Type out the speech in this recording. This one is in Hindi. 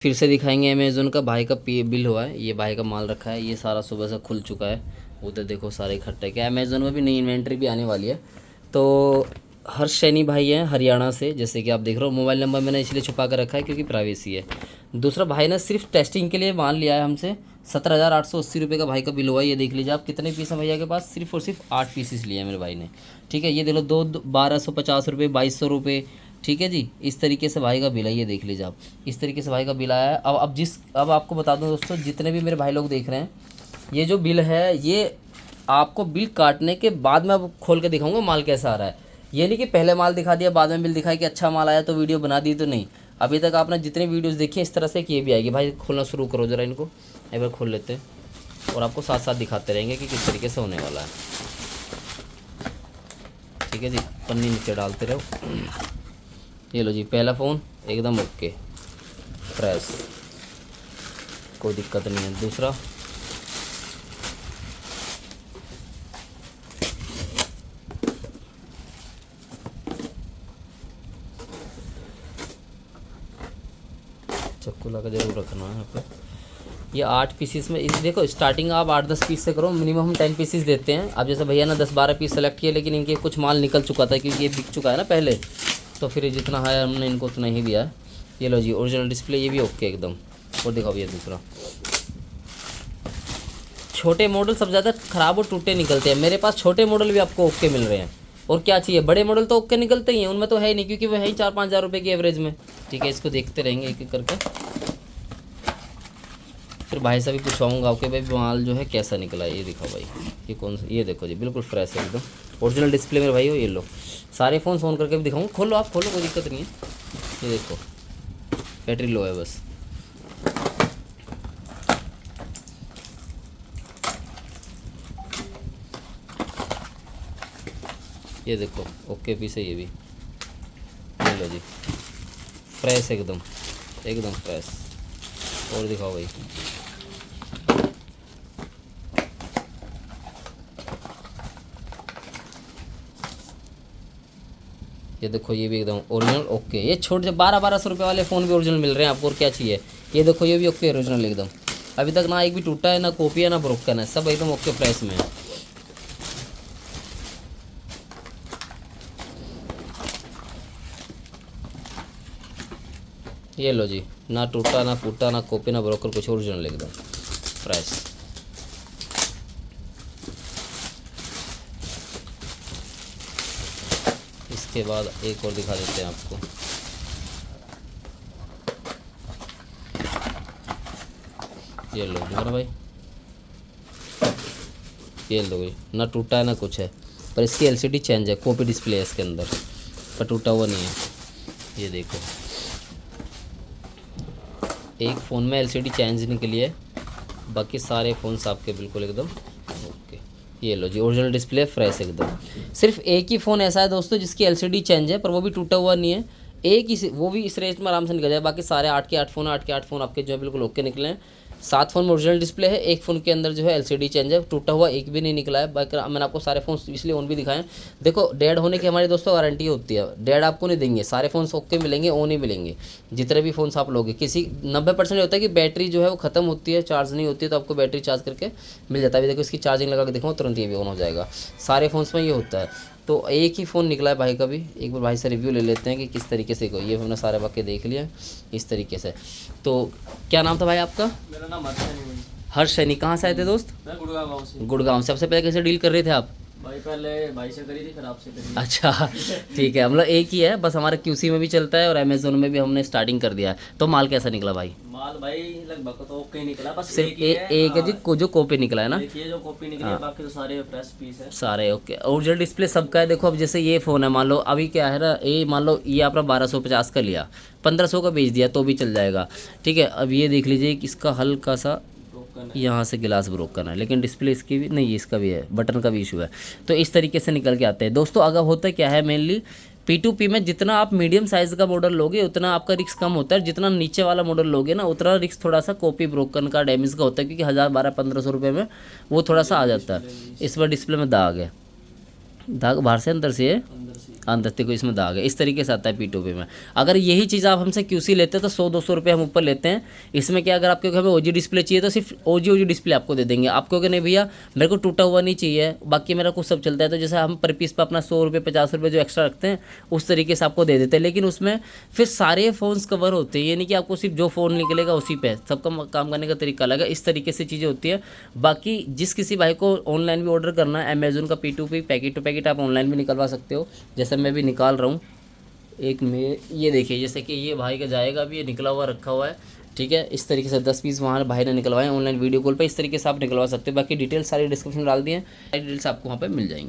फिर से दिखाएंगे अमेज़न का। भाई का पे बिल हुआ है, ये भाई का माल रखा है, ये सारा सुबह से खुल चुका है। उधर देखो सारे इकट्ठे क्या, अमेज़न में भी नई इन्वेंट्री भी आने वाली है। तो हर्ष सैनी भाई हैं हरियाणा से, जैसे कि आप देख रहे हो। मोबाइल नंबर मैंने इसलिए छुपा कर रखा है क्योंकि प्राइवेसी है। दूसरा भाई ने सिर्फ टेस्टिंग के लिए माल लिया है हमसे। 17,880 रुपये का भाई का बिल हुआ है। ये देख लीजिए आप, कितने पीस हैं भैया के पास, सिर्फ और सिर्फ 8 पीसेस लिए हैं मेरे भाई ने। ठीक है, ये देख लो, 1250 रुपये, 2200 रुपये। ठीक है जी, इस तरीके से भाई का बिल है, ये देख लीजिए आप। इस तरीके से भाई का बिल आया है। अब आपको बता दूं दोस्तों, जितने भी मेरे भाई लोग देख रहे हैं, ये जो बिल है, ये आपको बिल काटने के बाद में अब खोल के दिखाऊंगा माल कैसा आ रहा है। ये नहीं कि पहले माल दिखा दिया बाद में बिल दिखाया कि अच्छा माल आया तो वीडियो बना दी, तो नहीं। अभी तक आपने जितनी वीडियोस देखी हैं इस तरह से कि ये भी आएगी। भाई खोलना शुरू करो ज़रा इनको, एक बार खोल लेते हैं और आपको साथ साथ दिखाते रहेंगे कि किस तरीके से होने वाला है। ठीक है जी, पन्नी नीचे डालते रहो। ये लो जी, पहला फ़ोन एकदम ओके, फ्रेश, कोई दिक्कत नहीं है। दूसरा, चक्कू लगा जरूर रखना है यहाँ पे। ये 8 पीसीस में, इस देखो स्टार्टिंग आप 8-10 पीस से करो, मिनिमम हम 10 पीसीस देते हैं। अब जैसे भैया ने 10-12 पीस सेलेक्ट किए, लेकिन इनके कुछ माल निकल चुका था क्योंकि ये बिक चुका है ना पहले, तो फिर ये जितना है हमने इनको उतना ही दिया है। ये लो जी, ओरिजिनल डिस्प्ले, ये भी ओके एकदम। और दिखाओ भैया दूसरा। छोटे मॉडल सब ज़्यादा ख़राब और टूटे निकलते हैं, मेरे पास छोटे मॉडल भी आपको ओके मिल रहे हैं। और क्या चाहिए, बड़े मॉडल तो ओके निकलते ही हैं, उनमें तो है ही नहीं, क्योंकि वो है ही 4-5 हज़ार रुपये की एवरेज में। ठीक है, इसको देखते रहेंगे एक एक करके। फिर भाई से भी पूछवाऊँगा कि भाई माल जो है कैसा निकला है। ये दिखाओ भाई, ये कौन सा, ये देखो जी, बिल्कुल फ्रेश है एकदम, ओरिजिनल डिस्प्ले मेरे भाई हो। ये लो, सारे फ़ोन ऑन करके भी दिखाऊँगा। खोलो आप, खोलो, कोई दिक्कत नहीं है। ये देखो, बैटरी लो है बस। ये देखो ओके पीस है ये भी। ये लो जी, फ्रेश एकदम, एकदम फ्रेश। और दिखाओ भाई, ये देखो, ये भी एकदम ओरिजिनल ओके। ये छोटे 1200-1200 रुपये वाले फ़ोन भी ओरिजिनल मिल रहे हैं आपको, और क्या चाहिए। ये देखो, ये भी ओके ओरिजिनल एकदम। अभी तक ना एक भी टूटा है, ना कॉपी है, ना ब्रोकन है, सब एकदम ओके प्राइस में है। ये लो जी, ना टूटा, ना फूटा, ना कॉपी, ना ब्रोकर, कुछ, ओरिजिनल एकदम फ्रेश। इसके बाद एक और दिखा देते हैं आपको। ये लो मेरा भाई, ये लो भाई, ना टूटा है ना कुछ है, पर इसकी एलसीडी चेंज है, कॉपी डिस्प्ले है इसके अंदर, पर टूटा हुआ नहीं है। ये देखो, एक फ़ोन में एलसीडी चेंज नहीं के लिए, बाकी सारे फ़ोन्स आपके बिल्कुल एकदम ओके। ये लो जी, ओरिजिनल डिस्प्ले फ्रेश एकदम। सिर्फ एक ही फ़ोन ऐसा है दोस्तों जिसकी एलसीडी चेंज है, पर वो भी टूटा हुआ नहीं है। एक ही, वो भी इस रेट में आराम से निकल जाए। बाकी सारे 8 के 8 फ़ोन, 8 के 8 फ़ोन आपके जो है बिल्कुल ओके निकले हैं। 7 फ़ोन में ओरिजिनल डिस्प्ले है, एक फ़ोन के अंदर जो है एलसीडी चेंज है, टूटा हुआ एक भी नहीं निकला है। बाकी मैंने आपको सारे फ़ोन इसलिए ऑन भी दिखाएं। देखो, डेड होने की हमारी दोस्तों गारंटी होती है, डेड आपको नहीं देंगे, सारे फ़ोन्स ओके मिलेंगे, ऑन ही मिलेंगे जितने भी फ़ोन्स आप लोगे। किसी 90% होता है कि बैटरी जो है वो ख़त्म होती है, चार्ज नहीं होती है, तो आपको बैटरी चार्ज करके मिल जाता है। अभी देखो, इसकी चार्जिंग लगा के देखो, तुरंत ये भी ऑन हो जाएगा। सारे फ़ोन्स में ये होता है। तो एक ही फ़ोन निकला है भाई का भी, एक बार भाई से रिव्यू ले लेते हैं कि किस तरीके से। को ये हमने सारे वाक्य देख लिया इस तरीके से। तो क्या नाम था भाई आपका? मेरा नाम हर्ष सैनी। कहाँ से आए थे दोस्त? मैं गुड़गांव गाँव से। गुड़गांव से। सबसे पहले कैसे डील कर रहे थे आप? भाई पहले भाई से करी थी, फिर आपसे करी। अच्छा, ठीक है, मतलब एक ही है, बस हमारे क्यूसी में भी चलता है और अमेजोन में भी हमने स्टार्टिंग कर दिया है। तो माल कैसा निकला भाई? माल भाई लगभग तो ओके निकला, बस सिर्फ एक ही है। एक है जी, जो कॉपी निकला है ना, देखिए जो कॉपी निकली है, बाकी तो सारे फ्रेश पीस है। सारे ओके। ओरिजिनल डिस्प्ले सबका है। देखो, अब जैसे ये फ़ोन है, मान लो अभी क्या है ना, ये मान लो ये आपका 1250 का लिया, 1500 का बेच दिया तो भी चल जाएगा। ठीक है, अब ये देख लीजिए कि इसका हल्का सा यहाँ से गिलास ब्रोकन है, लेकिन डिस्प्ले इसकी भी नहीं, इसका भी है, बटन का भी इशू है। तो इस तरीके से निकल के आते हैं दोस्तों। अगर होता क्या है, मेनली P2P में जितना आप मीडियम साइज़ का मॉडल लोगे उतना आपका रिस्क कम होता है, जितना नीचे वाला मॉडल लोगे ना उतना रिस्क थोड़ा सा कॉपी ब्रोकन का, डैमेज का होता है, क्योंकि 1000, 1200, 1500 रुपये में वो थोड़ा सा आ जाता है। इस बार डिस्प्ले में दाग है, दाग बाहर से अंदर से है, अंदर से अंदर देखो इसमें दाग है। इस तरीके से आता है P2P में। अगर यही चीज़ आप हमसे QC लेते हैं तो 100-200 रुपये हम ऊपर लेते हैं। इसमें क्या, अगर आपके हमें OG डिस्प्ले चाहिए तो सिर्फ OG डिस्प्ले आपको दे देंगे। आप कहोगे नहीं भैया मेरे को टूटा हुआ नहीं चाहिए, बाकी मेरा कुछ सब चलता है, तो जैसे हम पर पीस पर अपना 100 रुपये 50 रुपये जो एक्स्ट्रा रखते हैं उस तरीके से आपको दे देते हैं। लेकिन उसमें फिर सारे फ़ोन्स कवर होते हैं, ये नहीं कि आपको सिर्फ जो फ़ोन निकलेगा उसी पे, सबका काम करने का तरीका अलग है। इस तरीके से चीज़ें होती है। बाकी जिस किसी भाई को ऑनलाइन भी ऑर्डर करना है, अमेज़न का P2P पैकेट टू पैकेट आप ऑनलाइन भी निकलवा सकते हो। जैसे मैं भी निकाल रहा हूँ एक में, ये देखिए जैसे कि ये भाई का जाएगा भी, ये निकला हुआ रखा हुआ है, ठीक है। इस तरीके से 10 पीस वहाँ भाई ने निकलवाए ऑनलाइन वीडियो कॉल पे। इस तरीके से आप निकलवा सकते हो। बाकी डिटेल्स सारी डिस्क्रिप्शन में डाल दिए हैं, सारी डिटेल्स आपको वहाँ पे मिल जाएंगी।